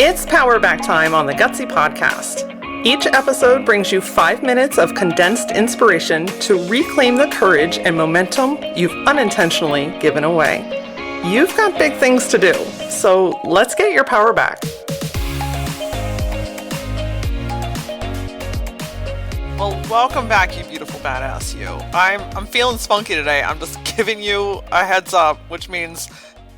It's Powerback time on the Gutsy podcast. Each episode brings you 5 minutes of condensed inspiration to reclaim the courage and momentum you've unintentionally given away. You've got big things to do, so let's get your power back. Well, welcome back, you beautiful badass you. I'm feeling spunky today. I'm just giving you a heads up, which means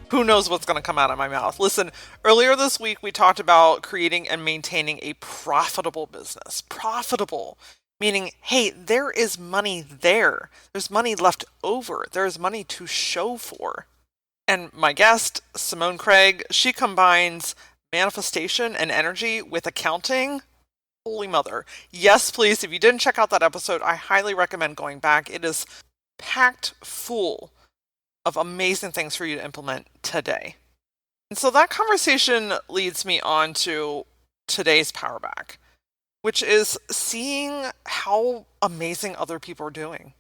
who knows what's going to come out of my mouth. Listen, earlier this week we talked about creating and maintaining a profitable business. Profitable, meaning, hey, there is money there. There's money left over. There's money to show for. And my guest, Simone Craig, she combines manifestation and energy with accounting. Holy mother. Yes, please. If you didn't check out that episode, I highly recommend going back. It is packed full of amazing things for you to implement today. And so that conversation leads me on to today's Powerback, which is seeing how amazing other people are doing.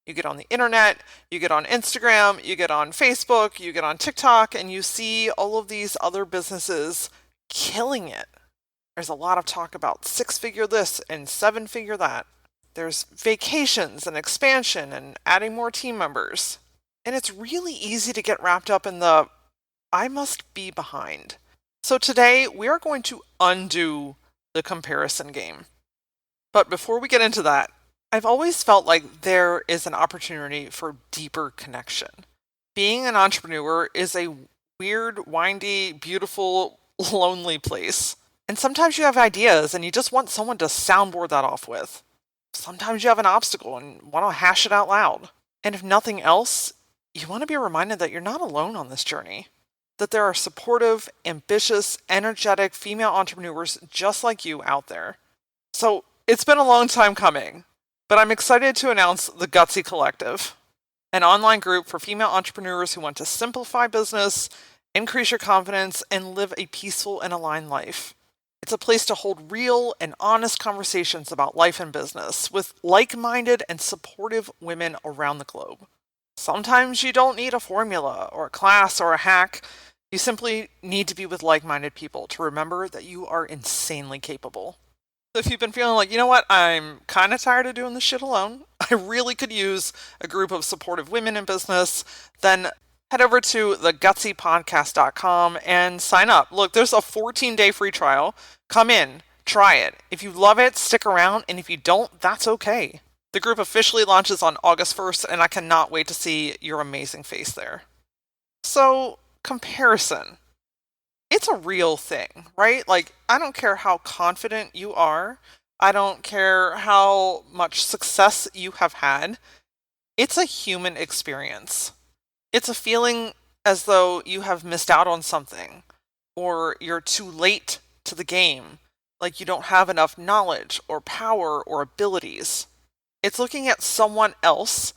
You get on the internet, you get on Instagram, you get on Facebook, you get on TikTok, and you see all of these other businesses killing it. There's a lot of talk about 6-figure this and 7-figure that. There's vacations and expansion and adding more team members. And it's really easy to get wrapped up in the, I must be behind. So today we are going to undo the comparison game. But before we get into that, I've always felt like there is an opportunity for deeper connection. Being an entrepreneur is a weird, windy, beautiful, lonely place. And sometimes you have ideas and you just want someone to soundboard that off with. Sometimes you have an obstacle and want to hash it out loud. And if nothing else, you want to be reminded that you're not alone on this journey. That there are supportive, ambitious, energetic female entrepreneurs just like you out there. So it's been a long time coming, but I'm excited to announce the Gutsy Collective, an online group for female entrepreneurs who want to simplify business, increase your confidence, and live a peaceful and aligned life. It's a place to hold real and honest conversations about life and business with like-minded and supportive women around the globe. Sometimes you don't need a formula or a class or a hack. You simply need to be with like-minded people to remember that you are insanely capable. So if you've been feeling like, you know what, I'm kind of tired of doing this shit alone, I really could use a group of supportive women in business, then head over to thegutsypodcast.com and sign up. Look, there's a 14-day free trial. Come in, try it. If you love it, stick around, and if you don't, that's okay. The group officially launches on August 1st, and I cannot wait to see your amazing face there. So, comparison. It's a real thing, right? Like, I don't care how confident you are. I don't care how much success you have had. It's a human experience. It's a feeling as though you have missed out on something, or you're too late to the game, like you don't have enough knowledge or power or abilities. It's looking at someone else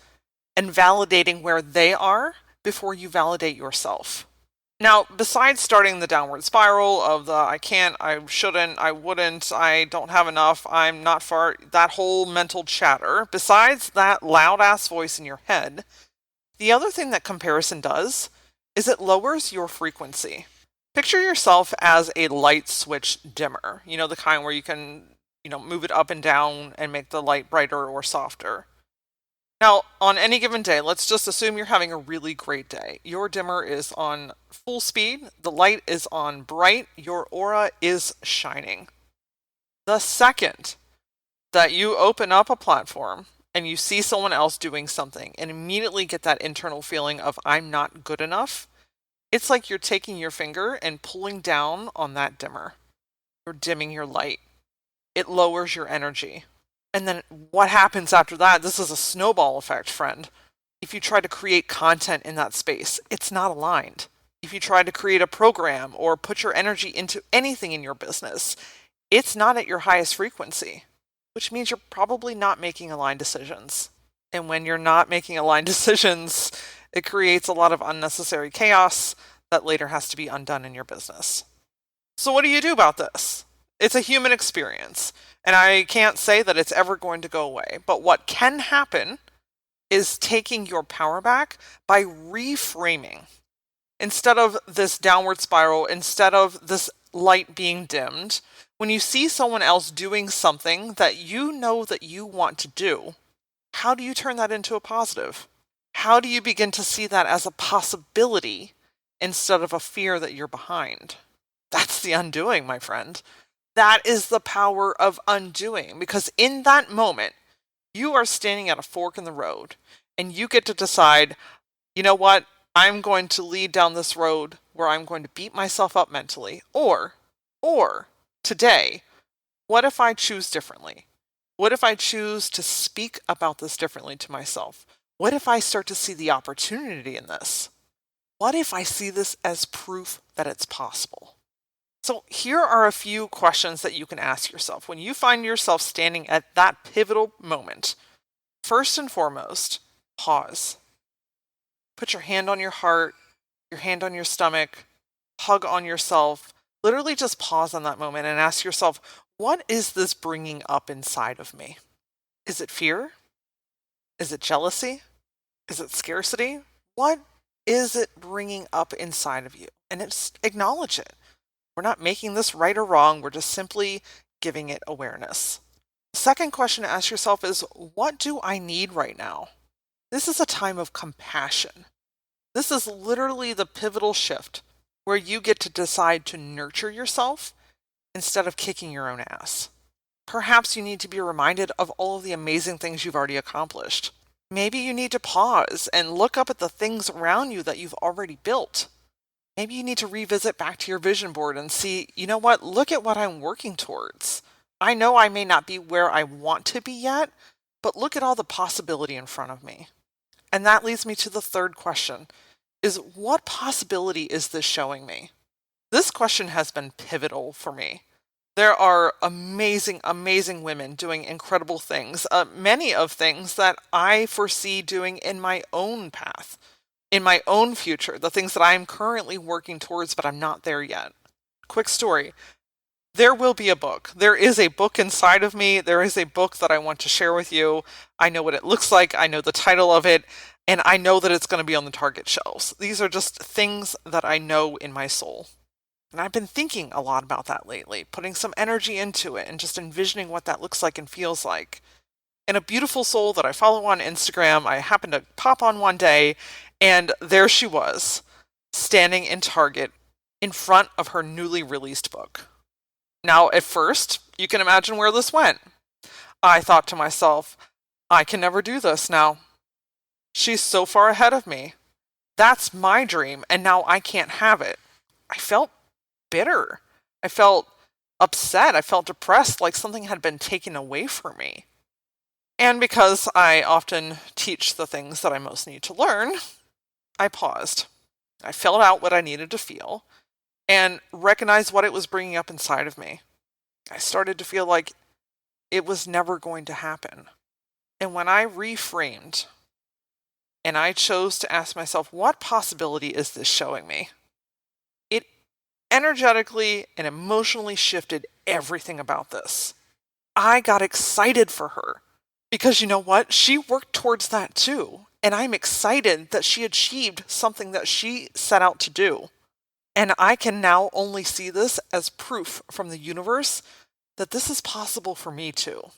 and validating where they are before you validate yourself. Now, besides starting the downward spiral of the I can't, I shouldn't, I wouldn't, I don't have enough, I'm not far, that whole mental chatter, besides that loud ass voice in your head, the other thing that comparison does is it lowers your frequency. Picture yourself as a light switch dimmer, the kind where you can move it up and down and make the light brighter or softer. Now, on any given day, let's just assume you're having a really great day. Your dimmer is on full speed, the light is on bright, your aura is shining. The second that you open up a platform and you see someone else doing something and immediately get that internal feeling of I'm not good enough, it's like you're taking your finger and pulling down on that dimmer. You're dimming your light. It lowers your energy. And then what happens after that? This is a snowball effect, friend. If you try to create content in that space, it's not aligned. If you try to create a program or put your energy into anything in your business, it's not at your highest frequency, which means you're probably not making aligned decisions. And when you're not making aligned decisions, it creates a lot of unnecessary chaos that later has to be undone in your business. So what do you do about this? It's a human experience, and I can't say that it's ever going to go away. But what can happen is taking your power back by reframing. Instead of this downward spiral, instead of this light being dimmed, when you see someone else doing something that you know that you want to do, how do you turn that into a positive? How do you begin to see that as a possibility instead of a fear that you're behind? That's the undoing, my friend. That is the power of undoing, because in that moment, you are standing at a fork in the road and you get to decide, you know what? I'm going to lead down this road where I'm going to beat myself up mentally. Or today, what if I choose differently? What if I choose to speak about this differently to myself? What if I start to see the opportunity in this? What if I see this as proof that it's possible? So, here are a few questions that you can ask yourself when you find yourself standing at that pivotal moment. First and foremost, pause. Put your hand on your heart, your hand on your stomach, hug on yourself. Literally just pause on that moment and ask yourself, what is this bringing up inside of me? Is it fear? Is it jealousy? Is it scarcity? What is it bringing up inside of you? And it's acknowledge it. We're not making this right or wrong. We're just simply giving it awareness. Second question to ask yourself is, what do I need right now? This is a time of compassion. This is literally the pivotal shift where you get to decide to nurture yourself instead of kicking your own ass. Perhaps you need to be reminded of all of the amazing things you've already accomplished. Maybe you need to pause and look up at the things around you that you've already built. Maybe you need to revisit back to your vision board and see, you know what, look at what I'm working towards. I know I may not be where I want to be yet, but look at all the possibility in front of me. And that leads me to the third question, is what possibility is this showing me? This question has been pivotal for me. There are amazing, amazing women doing incredible things, many of things that I foresee doing in my own path, in my own future, the things that I'm currently working towards, but I'm not there yet. Quick story. There will be a book. There is a book inside of me. There is a book that I want to share with you. I know what it looks like. I know the title of it. And I know that it's going to be on the Target shelves. These are just things that I know in my soul. And I've been thinking a lot about that lately, putting some energy into it and just envisioning what that looks like and feels like. And a beautiful soul that I follow on Instagram, I happened to pop on one day, and there she was, standing in Target in front of her newly released book. Now, at first, you can imagine where this went. I thought to myself, I can never do this now. She's so far ahead of me. That's my dream, and now I can't have it. I felt bitter. I felt upset. I felt depressed, like something had been taken away from me. And because I often teach the things that I most need to learn, I paused. I felt out what I needed to feel and recognized what it was bringing up inside of me. I started to feel like it was never going to happen. And when I reframed and I chose to ask myself, what possibility is this showing me? It energetically and emotionally shifted everything about this. I got excited for her because you know what? She worked towards that too. And I'm excited that she achieved something that she set out to do. And I can now only see this as proof from the universe that this is possible for me too.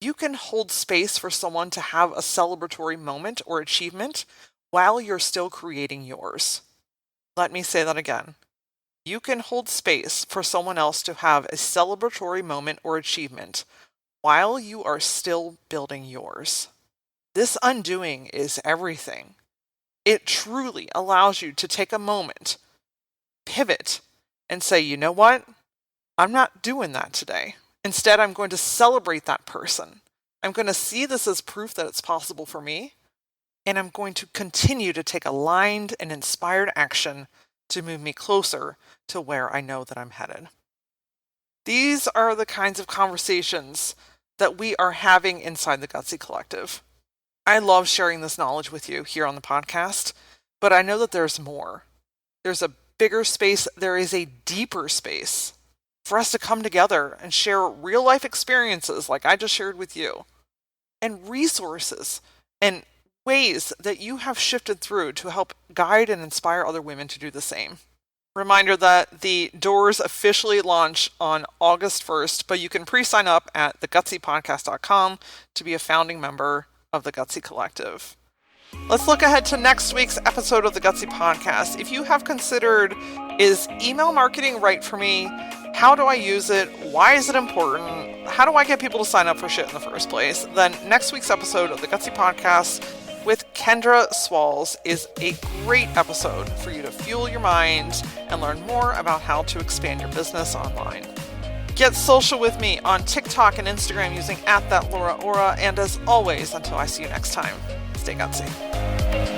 You can hold space for someone to have a celebratory moment or achievement while you're still creating yours. Let me say that again. You can hold space for someone else to have a celebratory moment or achievement while you are still building yours. This undoing is everything. It truly allows you to take a moment, pivot, and say, you know what? I'm not doing that today. Instead, I'm going to celebrate that person. I'm going to see this as proof that it's possible for me, and I'm going to continue to take aligned and inspired action to move me closer to where I know that I'm headed. These are the kinds of conversations that we are having inside the Gutsy Collective. I love sharing this knowledge with you here on the podcast, but I know that there's more. There's a bigger space, there is a deeper space for us to come together and share real life experiences like I just shared with you, and resources and ways that you have shifted through to help guide and inspire other women to do the same. Reminder that the doors officially launch on August 1st, but you can pre-sign up at thegutsypodcast.com to be a founding member of the Gutsy Collective. Let's look ahead to next week's episode of the Gutsy Podcast. If you have considered, is email marketing right for me? How do I use it? Why is it important? How do I get people to sign up for shit in the first place? Then next week's episode of the Gutsy Podcast with Kendra Swalls is a great episode for you to fuel your mind and learn more about how to expand your business online. Get social with me on TikTok and Instagram using @thatlauraora, and as always, until I see you next time, stay gutsy.